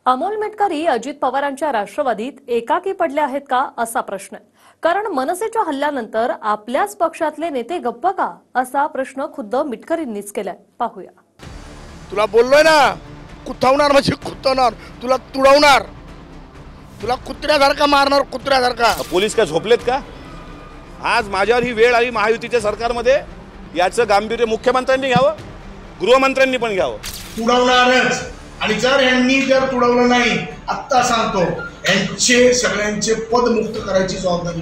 अमोल मिटकरी अजित पवारांच्या राष्ट्रवादीत एकाकी पडले आहेत का असा प्रश्न आहे। कारण मनसेच्या हल्ल्यानंतर आपल्याच पक्षातले नेते गप्प का असा प्रश्न खुद्द मिटकरींनीच केलाय। पाहूया। तुला बोललोय ना, कुथवणार म्हणजे कुथवणार, तुला तुडवणार, तुला कुत्र्यासारखा मारणार, कुत्र्यासारखा। पोलीस काय झोपलेत का? आज माझ्यावर ही वेळ आली महायुतीच्या सरकारमध्ये, याचं गांभीर्य मुख्यमंत्र्यांनी घ्यावं, गृहमंत्र्यांनी पण घ्यावं। तुडवणारच, आणि जर यांनी तुडवलं नाही, आत्ता सांगतो यांचे सगळ्यांचे पद मुक्त करायची जबाबदारी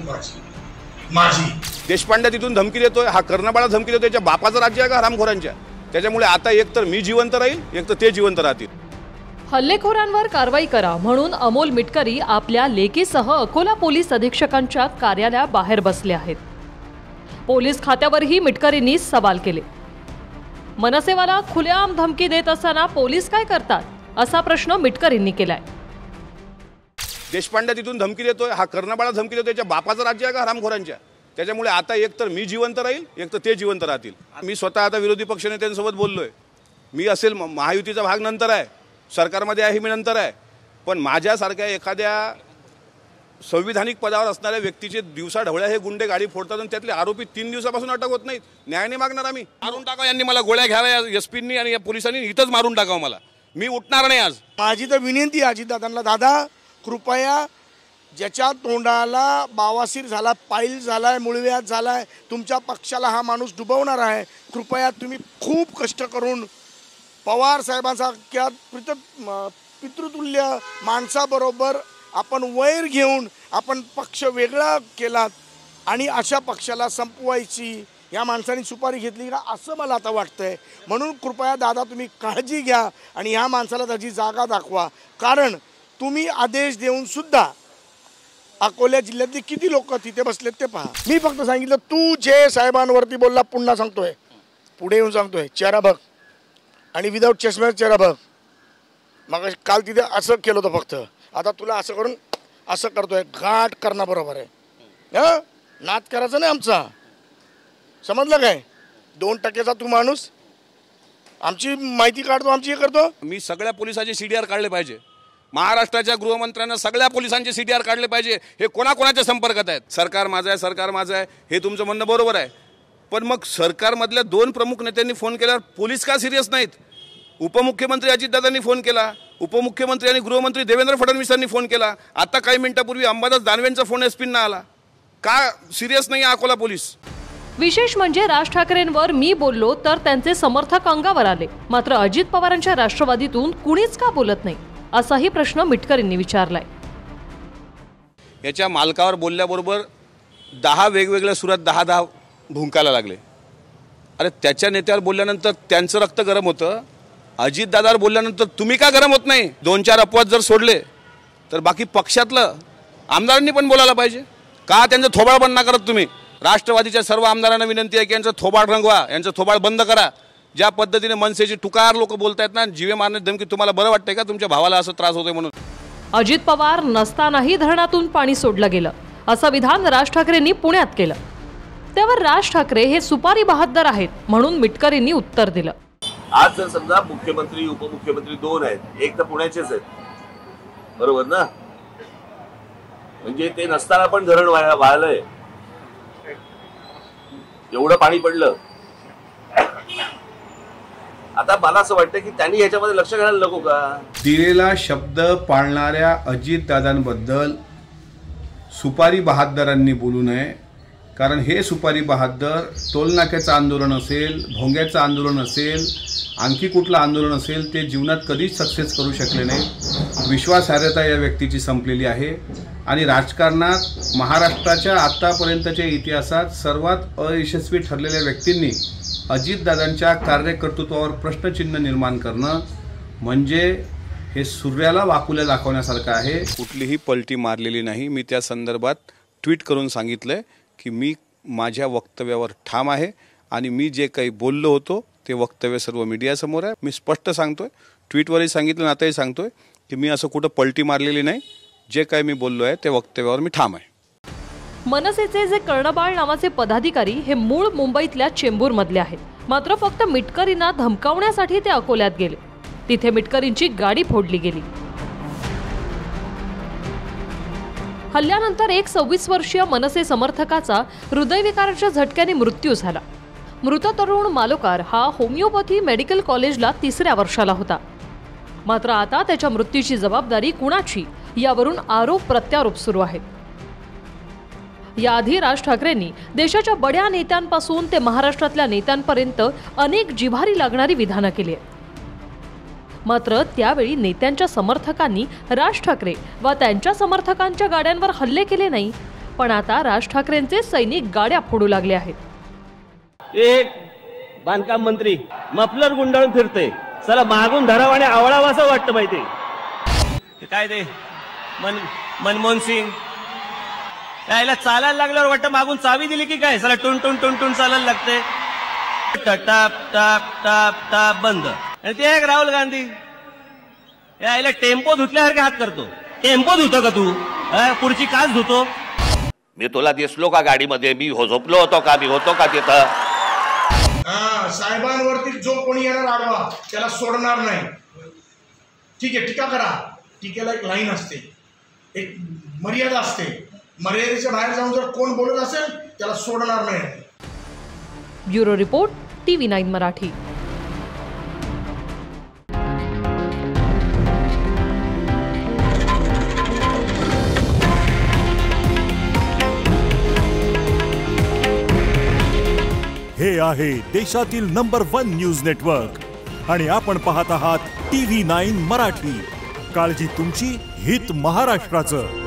माझी। देशपांडे तिथून धमकी देतोय, हा कर्णबाळा धमकी देतोय, त्याच्या बापाचं राज्य आहे का हरामखोरांच्या? त्याच्यामुळे आता एक तर मी जिवंत राहील, एक तर ते जिवंत राहतील। हल्लेखोरांवर कारवाई करा म्हणून अमोल मिटकरी आपल्या लेकीसह अकोला पोलीस अधीक्षकांच्या कार्यालयाबाहेर बसले आहेत। पोलीस खात्यावरही मिटकरींनी सवाल केले। मनसेवाला खुलेआम धमकी देत असताना पोलीस काय करतात असा प्रश्न मिटकरींनी केलाय। देशपांडे तिथून धमकी देतोय, हा कर्णबाळा धमकी देतोय, त्याच्या बापाचं राज्य आहे का हरामखोरांच्या? त्याच्यामुळे आता एक तर मी जिवंत राहील, एक तर ते जिवंत राहतील। मी स्वतः आता विरोधी पक्षनेत्यांसोबत बोललोय, मी असेल महायुतीचा भाग नंतर आहे, सरकारमध्ये आहे मी नंतर आहे, पण माझ्यासारख्या एखाद्या संविधानिक पदावर असणाऱ्या व्यक्तीचे दिवसा ढवळ्या हे गुंडे गाडी फोडतात आणि त्यातले आरोपी 3 दिवसापासून अटक होत नाहीत। न्याय नाही मागणार आम्ही, मारून टाका यांनी, मला गोळ्या घ्याव्या एसपींनी आणि या पोलिसांनी, इथंच मारून टाकावं मला, मी उठणार नाही आज। माझी तर विनंती आहे अजितदादांना, दादा कृपया ज्याच्या तोंडाला बावासीर झाला, पाईल झालाय, मुळव्याध झालाय, तुमच्या पक्षाला हा माणूस डुबवणार आहे, कृपया तुम्ही खूप कष्ट करून पवार साहेबांसारख्या पितृतुल्य माणसाबरोबर आपण वैर घेऊन आपण पक्ष वेगळा केलात आणि अशा पक्षाला संपवायची या माणसांनी सुपारी घेतली का असं मला आता वाटतंय। म्हणून कृपया दादा तुम्ही काळजी घ्या आणि ह्या माणसाला त्याची जागा दाखवा, कारण तुम्ही आदेश देऊन सुद्धा अकोला जिल्ह्यातले किती लोक तिथे बसलेत ते पहा। मी फक्त सांगितलं तू जे साहेबांवरती बोलला, पुन्हा सांगतोय, पुढे येऊन सांगतोय, चेहरा बघ आणि विदाऊट चष्म्याचा चेहरा बघ। मग काल तिथे असं केलं होतं फक्त, आता तुला असं करून असं करतोय, घाट करणं बरोबर आहे। हां, नाद करायचं नाही आमचा, समजलं काय? 2% तू माणूस, आमची माहिती काढतो, आमची हे करतो। मी सगळ्या पोलिसांचे CDR काढले पाहिजे, महाराष्ट्राच्या गृहमंत्र्यांना सगळ्या पोलिसांचे CDR काढले पाहिजे। हे कोणाकोणाच्या संपर्कात आहेत? सरकार माझं आहे, सरकार माझं आहे, हे तुमचं म्हणणं बरोबर आहे, पण मग सरकारमधल्या 2 प्रमुख नेत्यांनी फोन केल्यावर पोलीस का सिरियस नाहीत? उपमुख्यमंत्री अजितदादांनी फोन केला, उपमुख्यमंत्री आणि गृहमंत्री देवेंद्र फडणवीसांनी फोन केला, आता काही मिनिटापूर्वी अंबादास दानवेंचा फोन एसपींना आला, का सिरियस नाही अकोला पोलीस? विशेष म्हणजे राज ठाकरेंवर मी बोललो तर त्यांचे समर्थक अंगावर आले, मात्र अजित पवारांच्या राष्ट्रवादीतून कुणीच का बोलत नाही असाही प्रश्न मिटकरींनी विचारलाय। याच्या मालकावर बोलल्याबरोबर 10 वेगवेगळ्या सुरात 10 भुंकायला लागले। अरे त्याच्या नेत्यावर बोलल्यानंतर त्यांचं रक्त गरम होतं, अजितदादावर बोलल्यानंतर तुम्ही का गरम होत नाही? 2-4 अपवाद जर सोडले तर बाकी पक्षातलं आमदारांनी पण बोलायला पाहिजे का? त्यांचं थोबाड बंद ना करत तुम्ही? राष्ट्रवादीच्या सर्व आमदारांना विनंती आहे की यांचं थोबाड रंगवा, यांचं थोबाड बंद करा। ज्या पद्धतीने मनसेची टुकार लोक बोलतायत ना, जीवे मारण्याची धमकी, तुम्हाला बरं वाटतंय का तुमच्या भावाला असं त्रास होतोय म्हणून? अजित पवार नसतानाही धरणातून पाणी सोडलं गेलं असं विधान राज ठाकरेंनी पुण्यात केलं। त्यावर राज ठाकरे हे सुपारी बहाद्दर आहेत म्हणून मिटकरींनी उत्तर दिलं। आज जर समजा मुख्यमंत्री उपमुख्यमंत्री 2 आहेत, एक तर पुण्याचेच आहेत, बरोबर ना? म्हणजे ते नसताना पण धरण वाहलंय, एवढं पाणी पडलं। आता मला असं वाटतं की त्यांनी ह्याच्यामध्ये लक्ष घालायला नको का? दिलेला शब्द पाळणाऱ्या अजितदादांबद्दल सुपारी बहाद्दरांनी बोलू नये, कारण हे सुपारी बहाद्दर टोलनाक्याचं आंदोलन असेल, भोंग्याचं आंदोलन असेल, आणखी कुठलं आंदोलन असेल, ते जीवनात कधीच सक्सेस करू शकले नाही। विश्वासार्हता या व्यक्तीची संपलेली आहे आणि राजकारणात महाराष्ट्राच्या आतापर्यंतच्या इतिहासात सर्वात अयशस्वी ठरलेल्या व्यक्तींनी अजितदादांच्या कार्यकर्तृत्वावर प्रश्नचिन्ह निर्माण करणं म्हणजे हे सूर्याला वाकुल्या दाखवण्यासारखं आहे। कुठलीही पलटी मारलेली नाही। मी त्या संदर्भात ट्विट करून सांगितलंय की मी माझ्या वक्तव्यावर ठाम आहे आणि मी जे काही बोललो होतो ते वक्तव्य सर्व मीडियासमोर आहे। मी स्पष्ट सांगतोय, ट्विटवरही सांगितलं, आताही सांगतोय की मी असं कुठं पलटी मारलेली नाही। जे काही मी बोललो आहे ते वक्तव्यावर मी ठाम आहे। मनसेचे जे कर्णबाळ नावाचे पदाधिकारी हे मूळ मुंबईतल्या चेंबूर मधले आहेत, मात्र फक्त मिटकरींना धमकावण्यासाठी ते अकोल्यात गेले। तिथे मिटकरींची गाडी फोडली गेली। हल्ल्यानंतर एक 26 वर्षीय मनसे समर्थकाचा हृदयविकाराच्या झटक्याने मृत्यू झाला. मृत तरुण मालोकार हा होमिओपॅथी मेडिकल कॉलेजला 3ऱ्या वर्षाला होता. मात्र आता त्याच्या मृत्यूची जबाबदारी कुणाची यावरून आरोप प्रत्यारोप सुरू आहेत. याआधी राज ठाकरेंनी देशाच्या बड्या नेत्यांपासून ते महाराष्ट्रातल्या नेत्यांपर्यंत अनेक जिव्हारी लागणारी विधानं केली आहेत. मात्र त्यावेळी नेत्यांच्या समर्थकांनी राज ठाकरे व त्यांच्या समर्थकांच्या गाड्यांवर हल्ले केले नाही. पण आता राज ठाकरेंचे सैनिक गाड्या फोडू लागले आहेत. एक बांधकाम मंत्री मफलर गुंडाळून फिरते, चला मागून धराव आणि आवळावं असं वाटतं माहिती काय ते मनमोहन सिंग यायला चालायला लागल्यावर वाटतं मागून चावी दिली की काय, चला टुन टुन टुन टुन चालायला लागते. टाप टाप टाप टाप बंद. आणि ते एक राहुल गांधी यायला टेम्पो धुतल्यासारखे हात करतो. टेम्पो धुतो का तू? पुढची काच धुतो. मी तुला दिसलो का गाडीमध्ये? मी झोपलो होतो का? मी होतो का तिथं? साहेबांवरती जो कोणी येणार आडवा त्याला सोडणार नाही. ठीक आहे, टीका करा. टीकेला एक लाईन असते, एक मर्यादा असते. मर्यादेच्या बाहेर जाऊन जर कोण बोलत असेल त्याला सोडणार नाही. Bureau report, TV9 Marathi. हे आहे देशातील नंबर 1 न्यूज नेटवर्क आणि आपण पाहत आहात TV9 मराठी. काळजी तुमची, हित महाराष्ट्राचं.